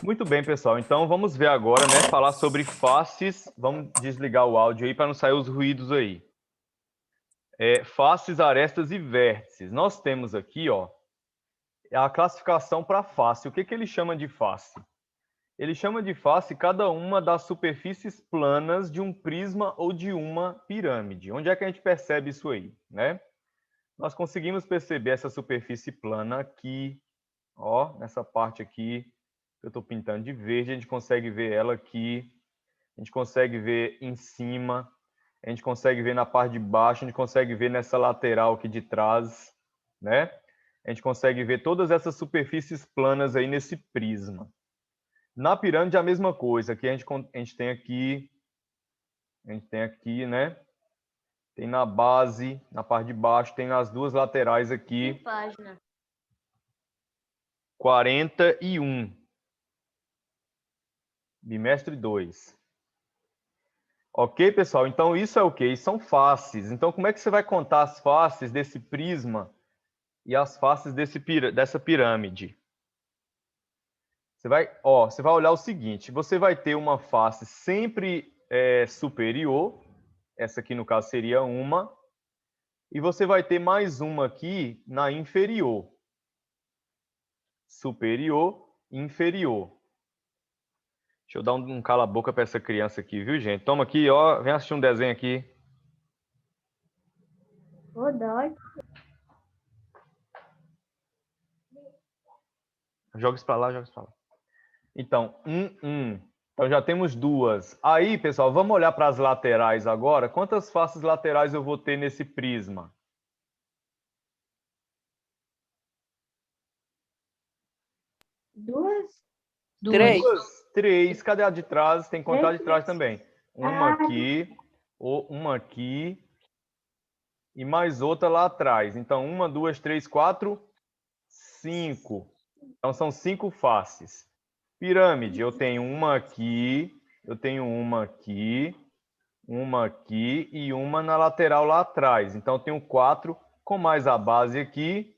Muito bem, pessoal. Então, vamos ver agora, né? Falar sobre faces. Vamos desligar o áudio aí para não sair os ruídos aí. Faces, arestas e vértices. Nós temos aqui, ó, a classificação para face. O que ele chama de face? Ele chama de face cada uma das superfícies planas de um prisma ou de uma pirâmide. Onde é que a gente percebe isso aí, né? Nós conseguimos perceber essa superfície plana aqui, ó, nessa parte aqui que eu estou pintando de verde, a gente consegue ver ela aqui, a gente consegue ver em cima, a gente consegue ver na parte de baixo, a gente consegue ver nessa lateral aqui de trás, né? A gente consegue ver todas essas superfícies planas aí nesse prisma. Na pirâmide a mesma coisa, aqui a gente tem aqui, né? Tem na base, na parte de baixo, tem nas duas laterais aqui. Que página? 41. Bimestre 2. Ok, pessoal? Então, isso é o quê? São faces. Então, como é que você vai contar as faces desse prisma e as faces dessa pirâmide? Você vai olhar o seguinte, você vai ter uma face sempre superior, essa aqui no caso seria uma, e você vai ter mais uma aqui na inferior. Superior, inferior. Deixa eu dar um cala-boca para essa criança aqui, viu, gente? Toma aqui, ó, vem assistir um desenho aqui. Ô, dói. Joga isso para lá, joga isso para lá. Então, Então, já temos duas. Aí, pessoal, vamos olhar para as laterais agora. Quantas faces laterais eu vou ter nesse prisma? Duas? Três. Três. Cadê a de trás? Tem que contar de trás também. Uma Ah, aqui e mais outra lá atrás. Então, 1, 2, 3, 4, 5. Então, são 5 faces. Pirâmide, eu tenho uma aqui, eu tenho uma aqui e uma na lateral lá atrás. Então, eu tenho 4, com mais a base aqui,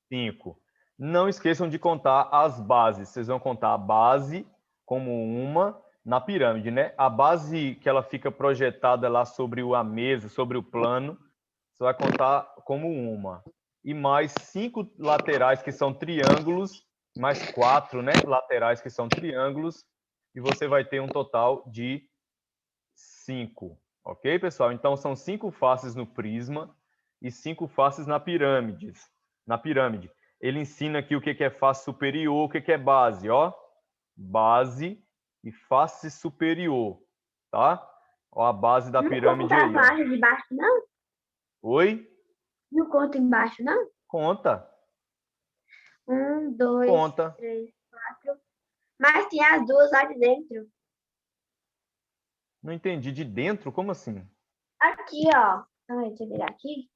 5. Não esqueçam de contar as bases. Vocês vão contar a base como uma na pirâmide, né? A base que ela fica projetada lá sobre a mesa, sobre o plano, você vai contar como uma. E mais 5 laterais que são triângulos, mais 4, né, laterais que são triângulos, e você vai ter um total de 5. Ok, pessoal? Então, são 5 faces no prisma e 5 faces na pirâmide. Ele ensina aqui o que é face superior, o que é base, ó. Base e face superior, tá? Ó a base da pirâmide aí, ó. de baixo, não? Oi? Não conta embaixo, não? Conta. 1, 2, Conta. 3, 4. Mas tem as duas lá de dentro. Não entendi. De dentro? Como assim? Aqui, ó. Deixa eu virar aqui.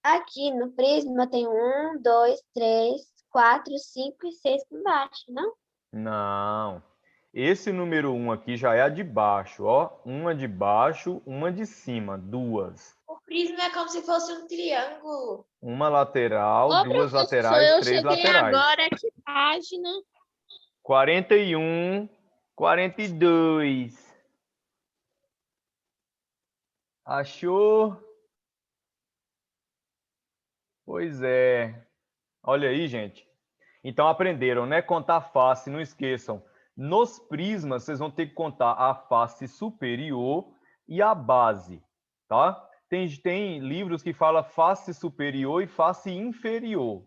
Aqui no prisma tem 1, 2, 3, 4, 5 e 6 por baixo, não? Não. Esse número 1 aqui já é a de baixo, ó. Uma de baixo, uma de cima. Duas. O prisma é como se fosse um triângulo. Uma lateral, Ô, duas professor, laterais, eu 3 cheguei laterais. agora. Que página? 41, 42. Achou? Pois é. Olha aí, gente. Então aprenderam, né? Contar face, não esqueçam. Nos prismas, vocês vão ter que contar a face superior e a base, tá? Tem livros que falam face superior e face inferior,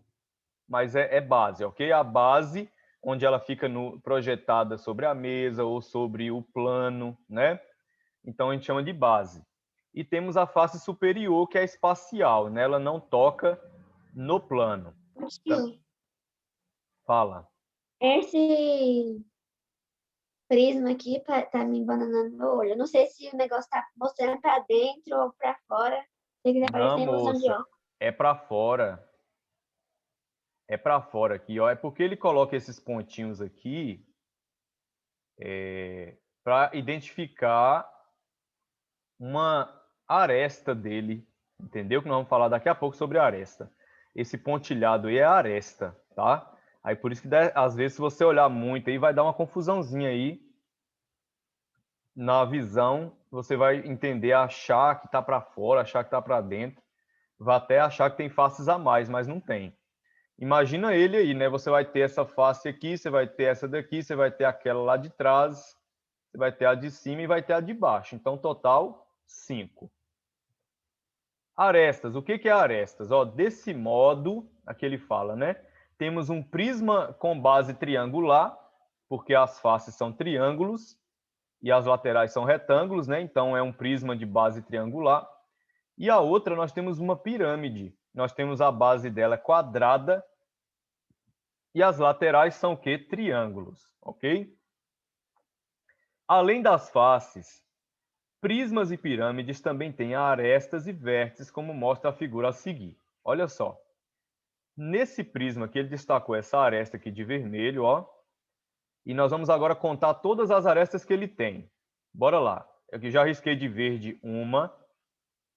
mas é base, ok? A base, onde ela fica projetada sobre a mesa ou sobre o plano, né? Então a gente chama de base. E temos a face superior, que é espacial, né? Ela não toca no plano. Tio, Fala. esse prisma aqui tá me embananando meu olho. Eu não sei se o negócio tá mostrando pra dentro ou pra fora. Se quiser aparecer Não, a ilusão de moça, óculos. é para fora. É para fora aqui, ó. É porque ele coloca esses pontinhos aqui para identificar uma aresta dele, entendeu? Que nós vamos falar daqui a pouco sobre a aresta. Esse pontilhado aí é a aresta, tá? Aí por isso que às vezes se você olhar muito aí vai dar uma confusãozinha aí na visão, você vai entender, achar que está para fora, achar que está para dentro, vai até achar que tem faces a mais, mas não tem. Imagina ele aí, né? Você vai ter essa face aqui, você vai ter essa daqui, você vai ter aquela lá de trás, você vai ter a de cima e vai ter a de baixo. Então, total, 5. Arestas. O que é arestas? Ó, desse modo, aqui ele fala, né? Temos um prisma com base triangular, porque as faces são triângulos e as laterais são retângulos, né? Então, é um prisma de base triangular. E a outra, nós temos uma pirâmide. Nós temos a base dela quadrada e as laterais são o quê? Triângulos, ok? Além das faces, prismas e pirâmides também têm arestas e vértices, como mostra a figura a seguir. Olha só. Nesse prisma aqui, ele destacou essa aresta aqui de vermelho, ó. E nós vamos agora contar todas as arestas que ele tem. Bora lá. Aqui já risquei de verde uma.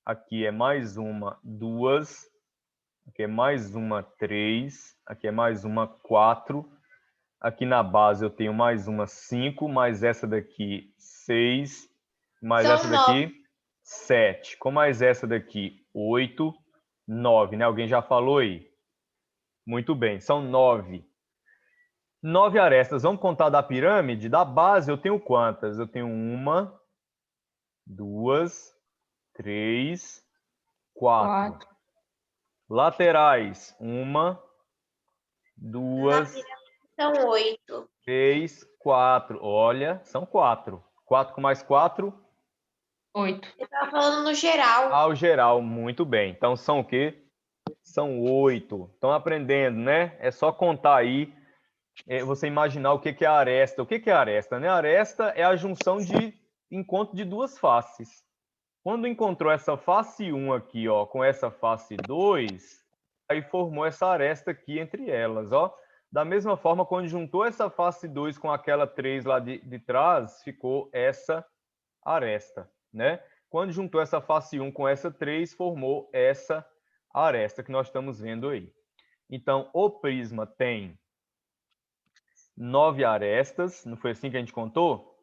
Aqui é mais uma, duas. Aqui é mais uma, 3. Aqui é mais uma, 4. Aqui na base eu tenho mais uma, 5. Mais essa daqui, 6. Mais São essa daqui, 7. Com mais essa daqui, 8. 9, né? Alguém já falou aí? Muito bem, são 9. 9 arestas. Vamos contar da pirâmide? Da base eu tenho quantas? Eu tenho uma, duas, 3, 4. Laterais, uma, duas, São 8. 3, 4. Olha, são 4. 4 com mais 4. 8. Eu estava falando no geral. Ao geral, muito bem. Então, são o quê? São 8. Estão aprendendo, né? É só contar aí, você imaginar o que é a aresta. O que é a aresta, né? A aresta é a junção de encontro de duas faces. Quando encontrou essa face 1 aqui, ó, com essa face 2, aí formou essa aresta aqui entre elas, ó. Da mesma forma, quando juntou essa face 2 com aquela 3 lá de trás, ficou essa aresta, né? Quando juntou essa face 1 com essa 3, formou essa aresta que nós estamos vendo aí. Então, o prisma tem 9 arestas, não foi assim que a gente contou?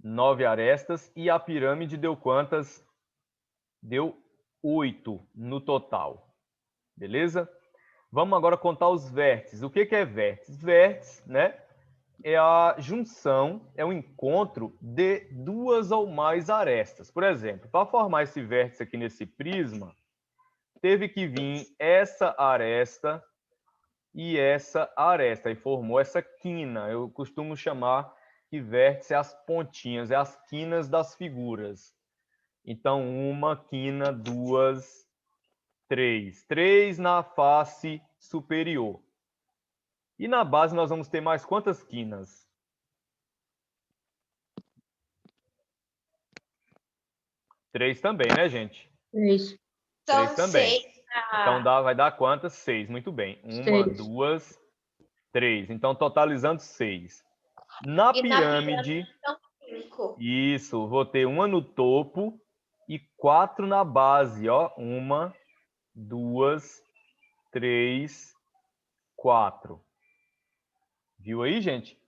9 arestas, e a pirâmide deu quantas? Deu 8 no total. Beleza? Vamos agora contar os vértices. O que é vértice? Vértice, né? É a junção, é o encontro de duas ou mais arestas. Por exemplo, para formar esse vértice aqui nesse prisma, teve que vir essa aresta e essa aresta, e formou essa quina. Eu costumo chamar que vértice é as pontinhas, é as quinas das figuras. Então, uma quina, duas, 3. 3 na face superior. E na base nós vamos ter mais quantas quinas? 3 também, né, gente? 3. 3 São também. 6. Então vai dar quantas? 6. Muito bem. Uma, 6. 2, 3. Então, totalizando 6. Na E na pirâmide, são 5. isso, vou ter uma no topo e 4 na base, ó. Uma, 2, 3, 4. Viu aí, gente?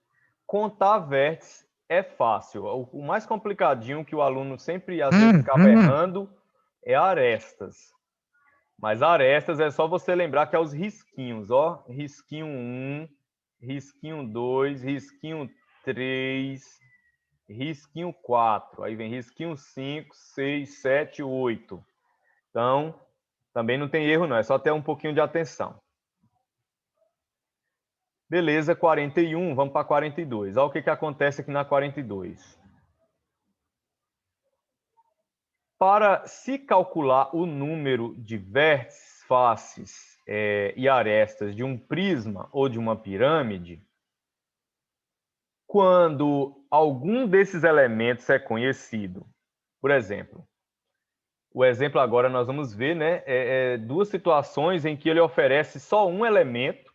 Contar vértices é fácil. O mais complicadinho que o aluno sempre, às vezes, acaba errando é arestas. Mas arestas é só você lembrar que é os risquinhos, ó. Risquinho 1, risquinho 2, risquinho 3, risquinho 4. Aí vem risquinho 5, 6, 7, 8. Então, também não tem erro, não. É só ter um pouquinho de atenção. Beleza, 41, vamos para 42. Olha o que acontece aqui na 42. Para se calcular o número de vértices, faces e arestas de um prisma ou de uma pirâmide, quando algum desses elementos é conhecido, por exemplo, o exemplo agora nós vamos ver, né, duas situações em que ele oferece só um elemento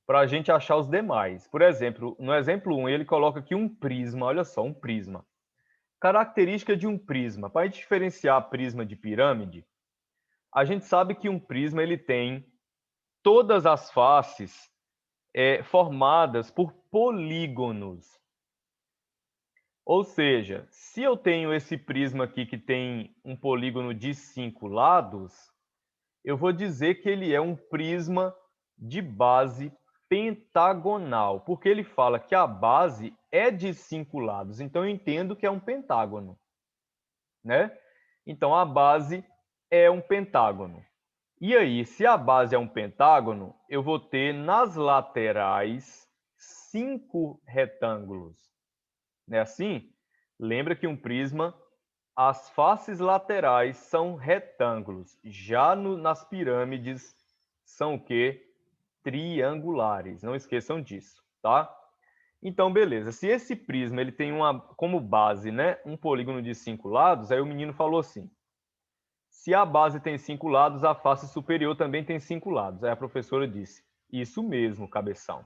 para a gente achar os demais. Por exemplo, no exemplo 1, ele coloca aqui um prisma, olha só, um prisma. Característica de um prisma. Para a gente diferenciar prisma de pirâmide, a gente sabe que um prisma ele tem todas as faces formadas por polígonos. Ou seja, se eu tenho esse prisma aqui que tem um polígono de 5 lados, eu vou dizer que ele é um prisma de base pentagonal, porque ele fala que a base é de 5 lados, então eu entendo que é um pentágono, né? Então a base é um pentágono. E aí, se a base é um pentágono, eu vou ter nas laterais 5 retângulos. Não é assim? Lembra que um prisma, as faces laterais são retângulos. Já nas pirâmides são o quê? Triangulares. Não esqueçam disso, tá? Então, beleza. Se esse prisma ele tem como base, né, um polígono de 5 lados, aí o menino falou assim: se a base tem 5 lados, a face superior também tem 5 lados. Aí a professora disse: isso mesmo, cabeção.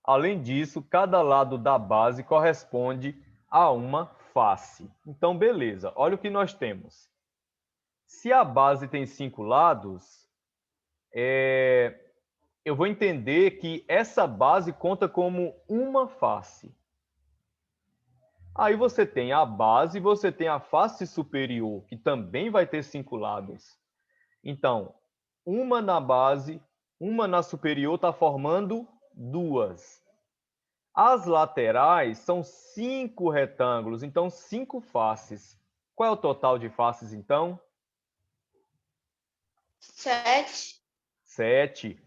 Além disso, cada lado da base corresponde a uma face. Então, beleza. Olha o que nós temos. Se a base tem 5 lados, eu vou entender que essa base conta como uma face. Aí você tem a base e você tem a face superior, que também vai ter 5 lados. Então, uma na base, uma na superior, está formando 2. As laterais são 5 retângulos, então 5 faces. Qual é o total de faces, então? 7. 7.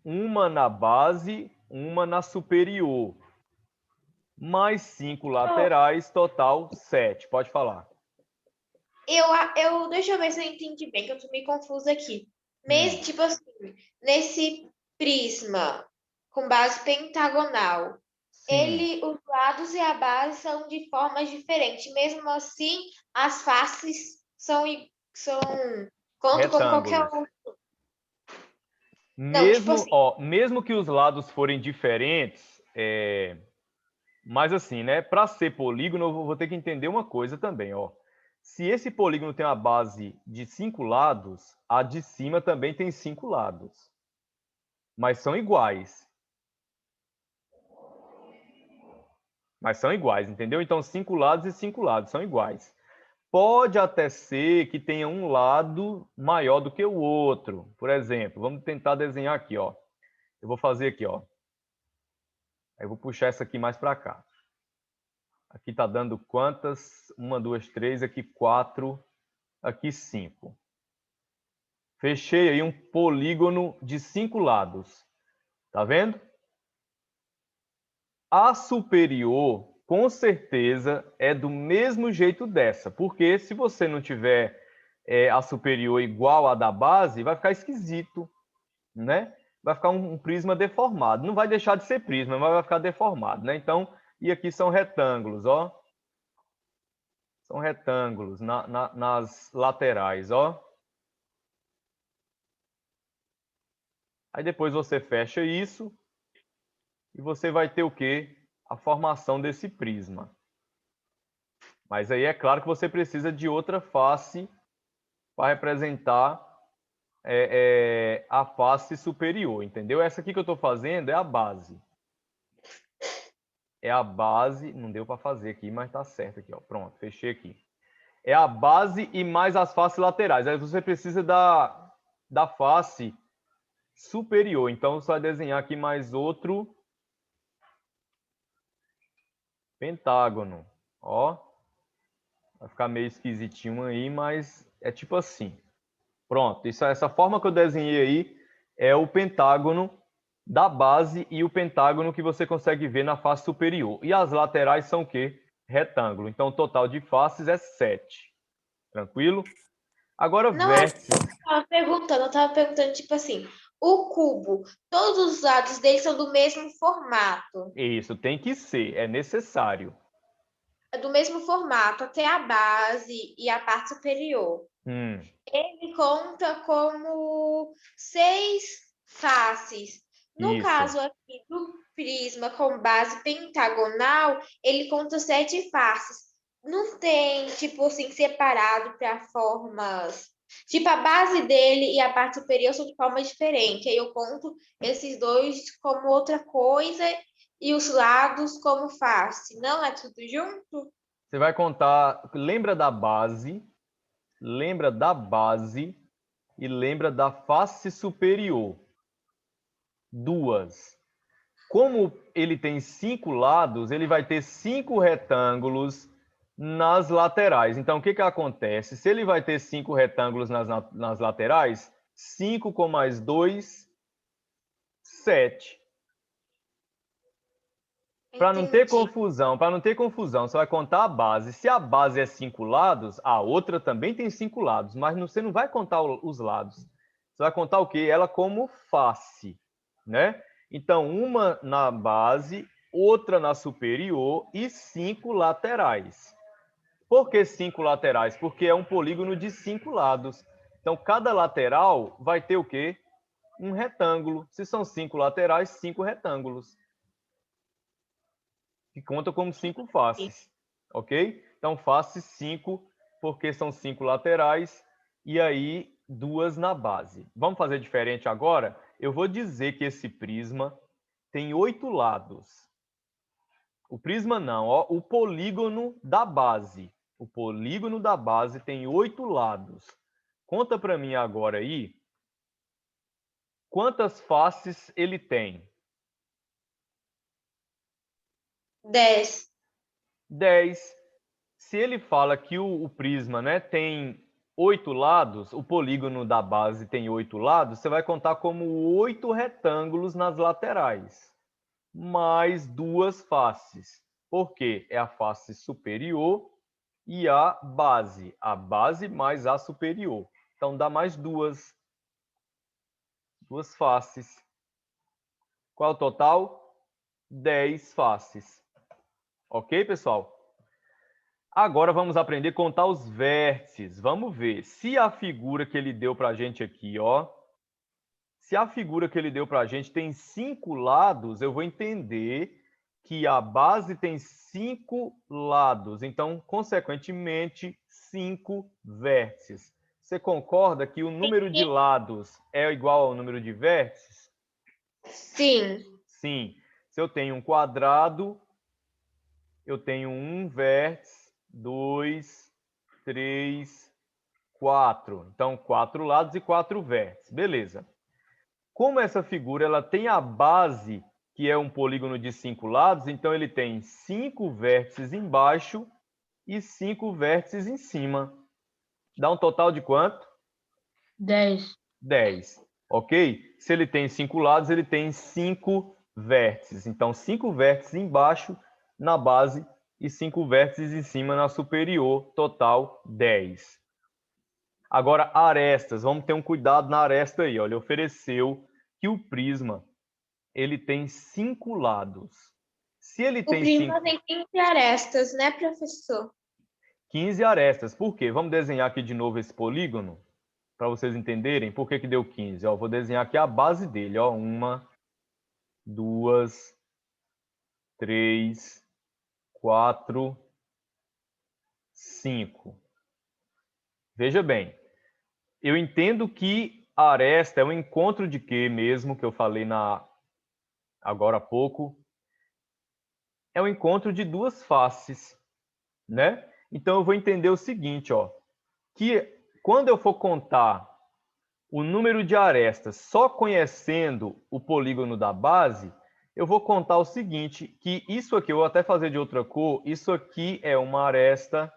Uma na base, uma na superior. Mais 5 laterais, total 7. Pode falar. Deixa eu ver se eu entendi bem, que eu tô meio confusa aqui. Tipo assim, nesse prisma com base pentagonal, os lados e a base são de formas diferentes. Mesmo assim, as faces contam como qualquer Retângulos. um. Mesmo que os lados forem diferentes, mas assim, né? Para ser polígono, eu vou ter que entender uma coisa também, ó. Se esse polígono tem uma base de 5 lados, a de cima também tem 5 lados. Mas são iguais. Entendeu? Então, 5 lados e 5 lados são iguais. Pode até ser que tenha um lado maior do que o outro. Por exemplo, vamos tentar desenhar aqui, ó. Eu vou fazer aqui, ó. Aí eu vou puxar essa aqui mais para cá. Aqui está dando quantas? 1, 2, 3, aqui 4, aqui 5. Fechei aí um polígono de 5 lados. Tá vendo? A superior, com certeza, é do mesmo jeito dessa. Porque se você não tiver a superior igual à da base, vai ficar esquisito, né? Vai ficar um prisma deformado. Não vai deixar de ser prisma, mas vai ficar deformado, né? Então, e aqui são retângulos, ó. São retângulos nas laterais, ó. Aí depois você fecha isso e você vai ter o quê? A formação desse prisma. Mas aí é claro que você precisa de outra face para representar a face superior, entendeu? Essa aqui que eu estou fazendo é a base. É a base, não deu para fazer aqui, mas tá certo aqui, ó. Pronto, fechei aqui. É a base e mais as faces laterais. Aí você precisa da face superior. Então, você vai desenhar aqui mais outro pentágono. Ó, vai ficar meio esquisitinho aí, mas é tipo assim. Pronto, essa forma que eu desenhei aí é o pentágono da base e o pentágono que você consegue ver na face superior. E as laterais são o quê? Retângulo. Então, o total de faces é 7. Tranquilo? Agora, Não vértices. eu tava perguntando, tipo assim, o cubo, todos os lados dele são do mesmo formato. Isso, tem que ser, é necessário. É do mesmo formato, até a base e a parte superior. Ele conta como 6 faces. No caso aqui do prisma com base pentagonal, ele conta 7 faces. Não tem, tipo assim, separado para formas Tipo, a base dele e a parte superior são de forma diferente. Aí eu conto esses dois como outra coisa e os lados como face. Não é tudo junto? Você vai contar, lembra da base e lembra da face superior. Duas. Como ele tem 5 lados, ele vai ter 5 retângulos nas laterais. Então, o que acontece? Se ele vai ter 5 retângulos nas laterais, 5 com mais 2, 7. Para não ter confusão, você vai contar a base. Se a base é 5 lados, a outra também tem 5 lados, mas você não vai contar os lados. Você vai contar o quê? Ela como face, né? Então, uma na base, outra na superior e 5 laterais. Por que 5 laterais? Porque é um polígono de 5 lados. Então, cada lateral vai ter o quê? Um retângulo. Se são 5 laterais, 5 retângulos. Que conta como 5 faces, ok? Então, face 5, porque são 5 laterais, e aí 2 na base. Vamos fazer diferente agora? Eu vou dizer que esse prisma tem 8 lados. O prisma não, ó, o polígono da base. O polígono da base tem 8 lados. Conta para mim agora aí, quantas faces ele tem? 10. 10. Se ele fala que o prisma, né, tem 8 lados, o polígono da base tem 8 lados, você vai contar como 8 retângulos nas laterais, mais 2 faces. Por quê? É a face superior e a base mais a superior. Então, dá mais 2 faces. Qual é o total? 10 faces. Ok, pessoal? Agora vamos aprender a contar os vértices. Vamos ver se a figura que ele deu para a gente aqui, ó, se a figura que ele deu para a gente tem 5 lados, eu vou entender que a base tem 5 lados. Então, consequentemente, 5 vértices. Você concorda que o número de lados é igual ao número de vértices? Sim. Sim. Se eu tenho um quadrado, eu tenho um vértice, 2, 3, 4. Então, 4 lados e 4 vértices. Beleza. Como essa figura ela tem a base, que é um polígono de 5 lados, então ele tem 5 vértices embaixo e 5 vértices em cima. Dá um total de quanto? 10. 10. Ok? Se ele tem 5 lados, ele tem 5 vértices. Então, 5 vértices embaixo na base e 5 vértices em cima na superior, total 10. Agora, arestas. Vamos ter um cuidado na aresta aí. Ó. Ele ofereceu que o prisma ele tem 5 lados. Se ele O tem prisma tem 15 arestas, né, professor? 15 arestas. Por quê? Vamos desenhar aqui de novo esse polígono para vocês entenderem por que deu 15. Ó, vou desenhar aqui a base dele. Ó. 1, 2, 3, 4, 5. Veja bem, eu entendo que a aresta é um encontro de quê mesmo, que eu falei agora há pouco? É um encontro de duas faces, né? Então, eu vou entender o seguinte, ó, que quando eu for contar o número de arestas só conhecendo o polígono da base, eu vou contar o seguinte, que isso aqui, eu vou até fazer de outra cor, isso aqui é uma aresta,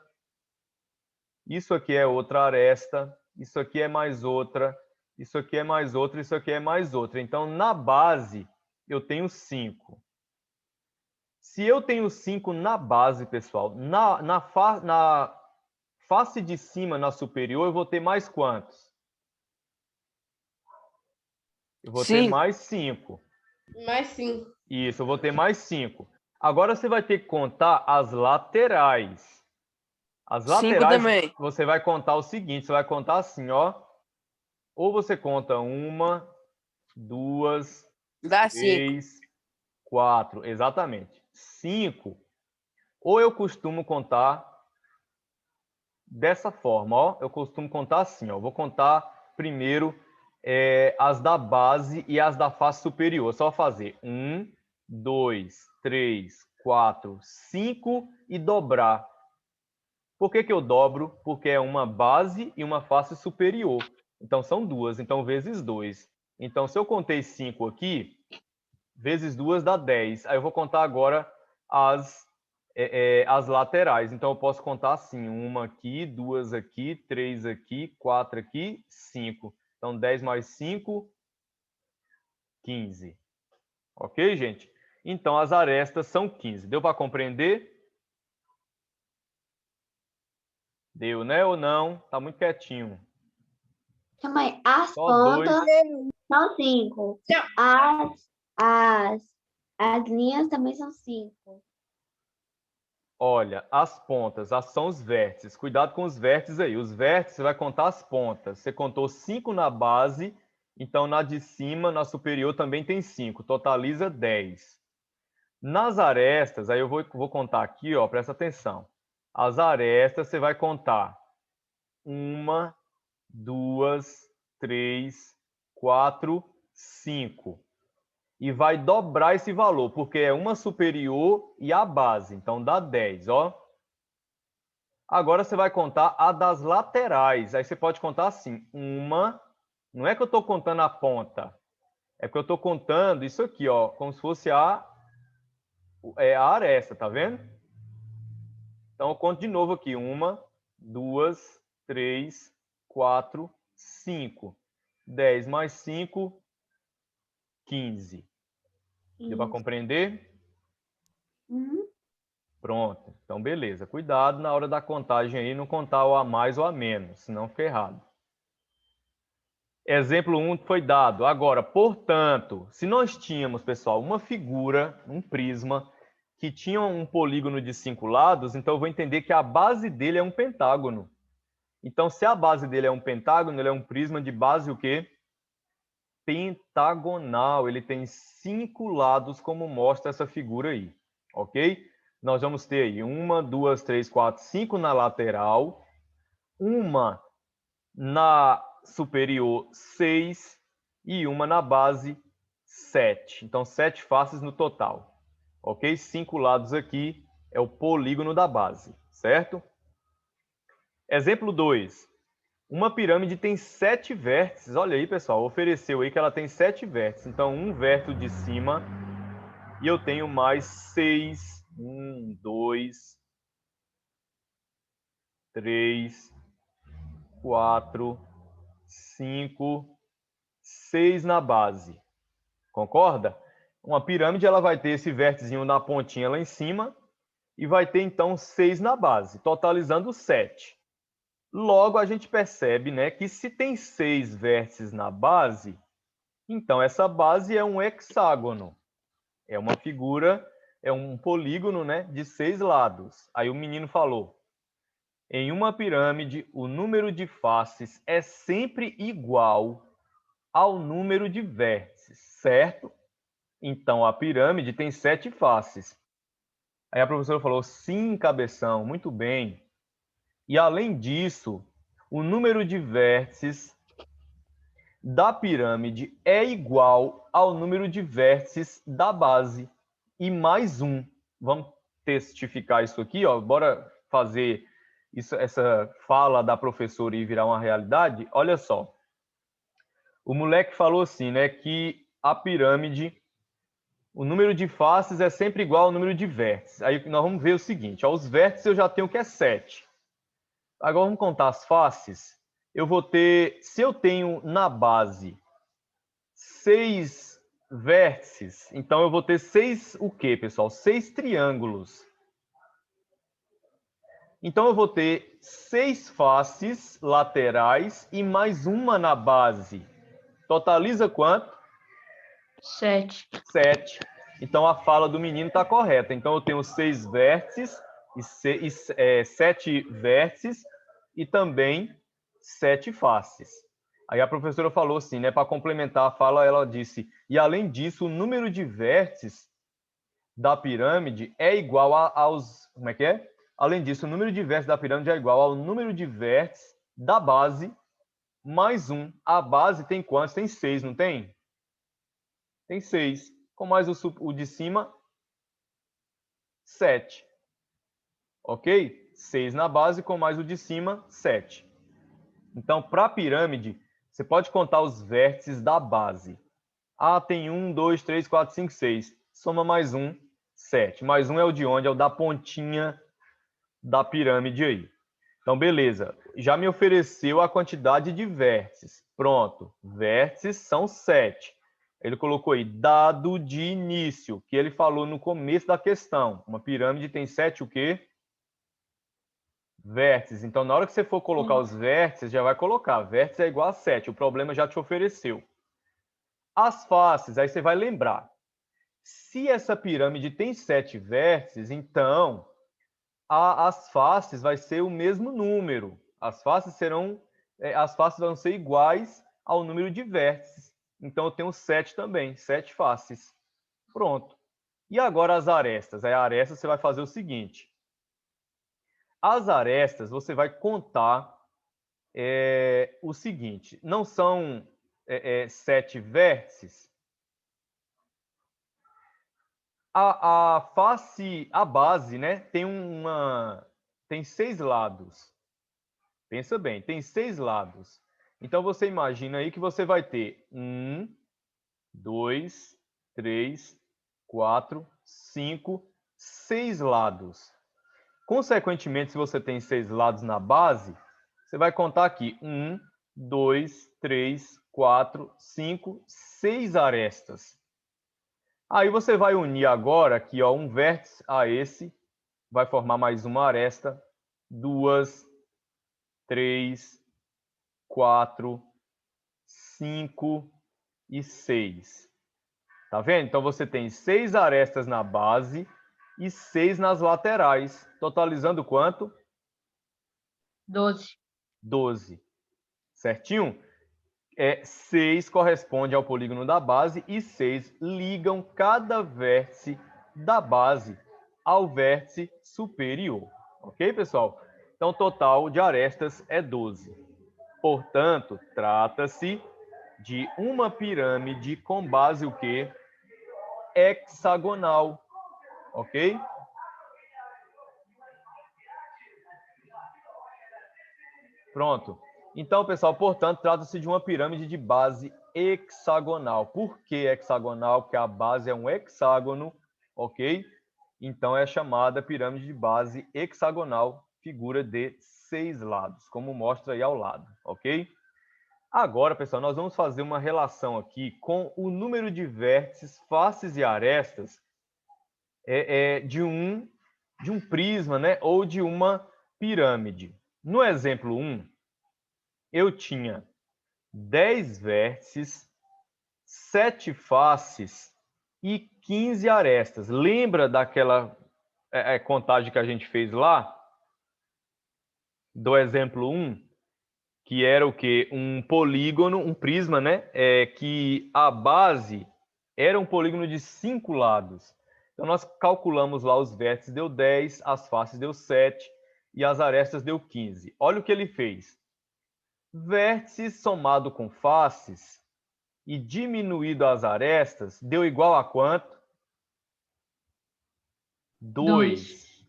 isso aqui é outra aresta, isso aqui é mais outra, isso aqui é mais outra, isso aqui é mais outra. Então, na base, eu tenho 5. Se eu tenho 5 na base, pessoal, na face de cima, na superior, eu vou ter mais quantos? Eu vou ter mais 5. Mais 5. Isso, eu vou ter mais 5. Agora você vai ter que contar as laterais. As 5 laterais, também. você vai contar o seguinte, você vai contar assim, ó. Ou você conta 1, 2, Dá 5. 3, 4. Exatamente. 5. Ou eu costumo contar dessa forma, ó. Eu costumo contar assim, ó. Vou contar primeiro as da base e as da face superior. É só fazer 1, 2, 3, 4, 5 e dobrar. Por que eu dobro? Porque é uma base e uma face superior. Então, são duas. Então, vezes 2. Então, se eu contei 5 aqui, vezes 2 dá 10. Aí eu vou contar agora as laterais. Então, eu posso contar assim, uma aqui, duas aqui, 3 aqui, 4 aqui, 5. Então, 10 mais 5, 15. Ok, gente? Então, as arestas são 15. Deu para compreender? Deu, né? Ou não? Tá muito quietinho. Calma aí. As Só pontas dois. são 5. As linhas também são 5. Olha, as pontas, são os vértices. Cuidado com os vértices aí. Os vértices, você vai contar as pontas. Você contou 5 na base, então na de cima, na superior, também tem 5. Totaliza 10. Nas arestas, aí eu vou contar aqui, ó, presta atenção. As arestas, você vai contar 1, 2, 3, 4, 5. E vai dobrar esse valor, porque é uma superior e a base. Então, dá 10, ó. Agora, você vai contar a das laterais. Aí, você pode contar assim, uma... Não é que eu estou contando a ponta. É que eu estou contando isso aqui, ó, como se fosse a aresta, tá vendo? Então, eu conto de novo aqui. 1, 2, 3, 4, 5. 10 mais 5, 15. Deu para compreender? Uhum. Pronto. Então, beleza. Cuidado na hora da contagem aí, não contar o a mais ou a menos, senão fica errado. Exemplo 1 foi dado. Agora, portanto, se nós tínhamos, pessoal, uma figura, um prisma, que tinha um polígono de 5 lados, então eu vou entender que a base dele é um pentágono. Então, se a base dele é um pentágono, ele é um prisma de base o quê? Pentagonal. Ele tem 5 lados, como mostra essa figura aí. Ok? Nós vamos ter aí 1, 2, 3, 4, 5 na lateral, uma na superior, 6, e uma na base, 7. Então, 7 faces no total. Ok? 5 lados aqui é o polígono da base, certo? Exemplo 2. Uma pirâmide tem 7 vértices. Olha aí, pessoal, ofereceu aí que ela tem 7 vértices. Então, um vértice de cima e eu tenho mais 6. 1, 2, 3, 4, 5, 6 na base. Concorda? Uma pirâmide ela vai ter esse vérticezinho na pontinha lá em cima e vai ter, então, 6 na base, totalizando 7. Logo, a gente percebe, né, que se tem 6 vértices na base, então essa base é um hexágono. É uma figura, é um polígono, né, de 6 lados. Aí o menino falou, em uma pirâmide, o número de faces é sempre igual ao número de vértices, certo? Então, a pirâmide tem 7 faces. Aí a professora falou, sim, cabeção, muito bem. E, além disso, o número de vértices da pirâmide é igual ao número de vértices da base. E mais um. Vamos testificar isso aqui, ó. Bora fazer isso, essa fala da professora e virar uma realidade? Olha só. O moleque falou assim, né, que a pirâmide, o número de faces é sempre igual ao número de vértices. Aí nós vamos ver o seguinte, ó, os vértices eu já tenho que é 7. Agora vamos contar as faces. Eu vou ter, se eu tenho na base 6 vértices, então eu vou ter 6 o quê, pessoal? 6 triângulos. Então eu vou ter 6 faces laterais e mais uma na base. Totaliza quanto? 7. 7. Então a fala do menino está correta. Então eu tenho 6 vértices e 7 vértices e também 7 faces. Aí a professora falou assim, né? Para complementar a fala, ela disse: e além disso, o número de vértices da pirâmide é igual aos. Como é que é? Além disso, o número de vértices da pirâmide é igual ao número de vértices da base mais 1. A base tem quantos? Tem 6, não tem? Tem 6. Com mais o de cima, 7. Ok? 6 na base com mais o de cima, 7. Então, para a pirâmide, você pode contar os vértices da base. Ah, tem 1, 2, 3, 4, 5, 6. Soma mais 1, 7. Mais 1 é o de onde? É o da pontinha da pirâmide aí. Então, beleza. Já me ofereceu a quantidade de vértices. Pronto. Vértices são 7. Ele colocou aí, dado de início, que ele falou no começo da questão. Uma pirâmide tem 7 o quê? Vértices. Então, na hora que você for colocar os vértices, já vai colocar. Vértice é igual a 7. O problema já te ofereceu. As faces, aí você vai lembrar. Se essa pirâmide tem 7 vértices, então as faces vai ser o mesmo número. As faces vão ser iguais ao número de vértices. Então, eu tenho 7 também, 7 faces. Pronto. E agora as arestas? Aí, a aresta você vai fazer o seguinte. As arestas, você vai contar o seguinte. Não são 7 vértices? A face, a base, né, tem 6 lados. Pensa bem, tem 6 lados. Então, você imagina aí que você vai ter 1, 2, 3, 4, 5, 6 lados. Consequentemente, se você tem 6 lados na base, você vai contar aqui 1, 2, 3, 4, 5, 6 arestas. Aí você vai unir agora aqui, ó, um vértice a esse, vai formar mais uma aresta, 2, 3, 4, 5 e 6. Tá vendo? Então você tem 6 arestas na base e 6 nas laterais, totalizando quanto? 12. 12. Certinho? 6 corresponde ao polígono da base e 6 ligam cada vértice da base ao vértice superior. Ok, pessoal? Então, o total de arestas é 12. Portanto, trata-se de uma pirâmide com base o quê? Hexagonal. Ok? Pronto. Então, pessoal, portanto, trata-se de uma pirâmide de base hexagonal. Por que hexagonal? Porque a base é um hexágono, ok? Então, é chamada pirâmide de base hexagonal, figura de 6 lados, como mostra aí ao lado, ok? Agora, pessoal, nós vamos fazer uma relação aqui com o número de vértices, faces e arestas de um prisma, né? Ou de uma pirâmide. No exemplo 1, eu tinha 10 vértices, 7 faces e 15 arestas. Lembra daquela contagem que a gente fez lá? Do exemplo 1? Que era o quê? Um polígono, um prisma, né? Que a base era um polígono de 5 lados. Então, nós calculamos lá os vértices, deu 10, as faces deu 7 e as arestas deu 15. Olha o que ele fez. Vértices somado com faces e diminuído as arestas deu igual a quanto? 2.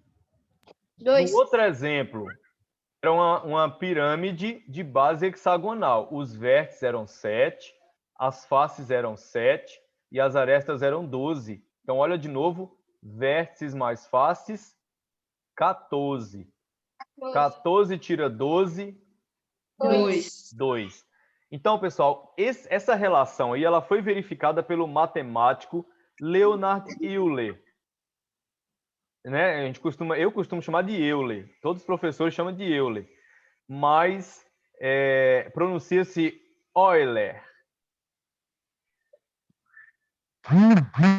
No outro exemplo, era uma pirâmide de base hexagonal. Os vértices eram 7, as faces eram 7 e as arestas eram 12. Então, olha de novo, vértices mais faces, 14. 14 tira 12, 2. Então, pessoal, essa relação aí ela foi verificada pelo matemático Leonhard Euler. Né? Eu costumo chamar de Euler. Todos os professores chamam de Euler. Mas pronuncia-se Euler.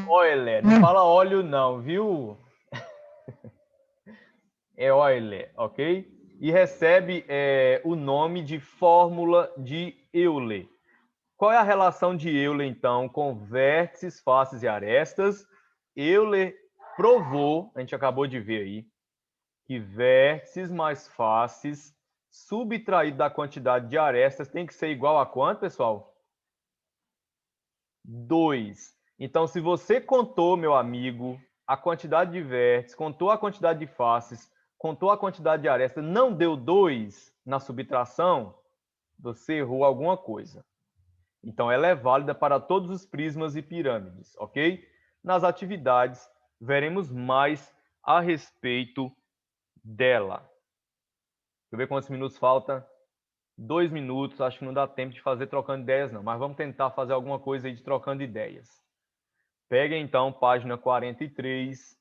Euler. Não fala óleo não, viu? É Euler, ok? E recebe o nome de fórmula de Euler. Qual é a relação de Euler, então, com vértices, faces e arestas? Euler provou, a gente acabou de ver aí, que vértices mais faces subtraído da quantidade de arestas tem que ser igual a quanto, pessoal? 2. Então, se você contou, meu amigo, a quantidade de vértices, contou a quantidade de faces, contou a quantidade de arestas, não deu 2 na subtração, você errou alguma coisa. Então, ela é válida para todos os prismas e pirâmides, ok? Nas atividades, veremos mais a respeito dela. Deixa eu ver quantos minutos falta. 2 minutos, acho que não dá tempo de fazer trocando ideias, não. Mas vamos tentar fazer alguma coisa aí de trocando ideias. Peguem, então, página 43,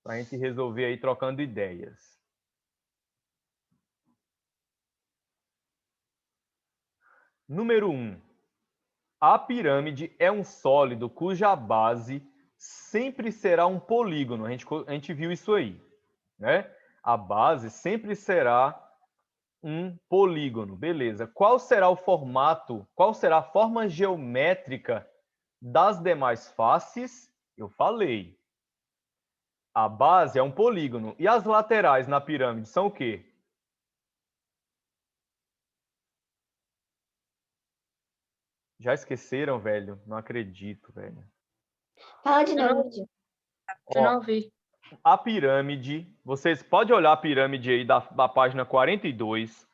para a gente resolver aí trocando ideias. Número 1. A pirâmide é um sólido cuja base sempre será um polígono. A gente viu isso aí, né? A base sempre será um polígono. Beleza. Qual será o formato, qual será a forma geométrica das demais faces? Eu falei. A base é um polígono. E as laterais na pirâmide são o quê? Já esqueceram, velho? Não acredito, velho. Fala de novo, Gil. Eu não vi. A pirâmide, vocês podem olhar a pirâmide aí da página 42.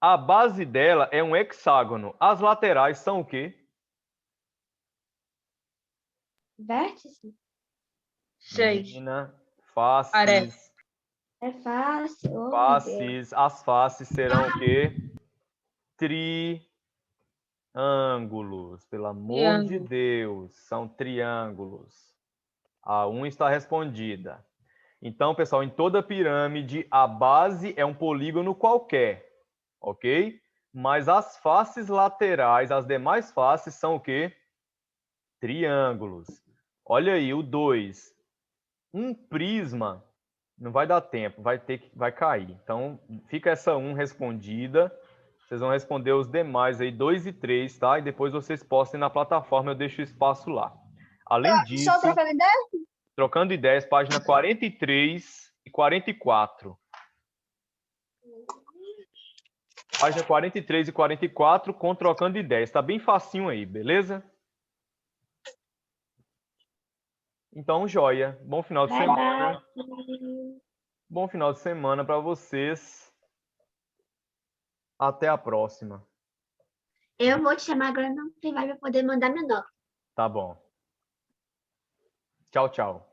A base dela é um hexágono. As laterais são o quê? Vértice? 6. Menina, faces. Aresta. É fácil. Oh, meu Deus. Faces. As faces serão o quê? Triângulos. Pelo amor de Triângulo. Deus. São triângulos. A 1 está respondida. Então, pessoal, em toda pirâmide, a base é um polígono qualquer, ok? Mas as faces laterais, as demais faces, são o quê? Triângulos. Olha aí, o 2. Um prisma, não vai dar tempo, vai cair. Então, fica essa 1 respondida. Vocês vão responder os demais aí, 2 e 3, tá? E depois vocês postem na plataforma, eu deixo o espaço lá. Além disso... Só trocando ideia? Trocando ideias, página 43 e 44. Página 43 e 44 com trocando ideias. Está bem facinho aí, beleza? Então, joia. Bom final de semana. Bom final de semana para vocês. Até a próxima. Eu vou te chamar agora, não tem vai para poder mandar meu nome. Tá bom. Tchau, tchau.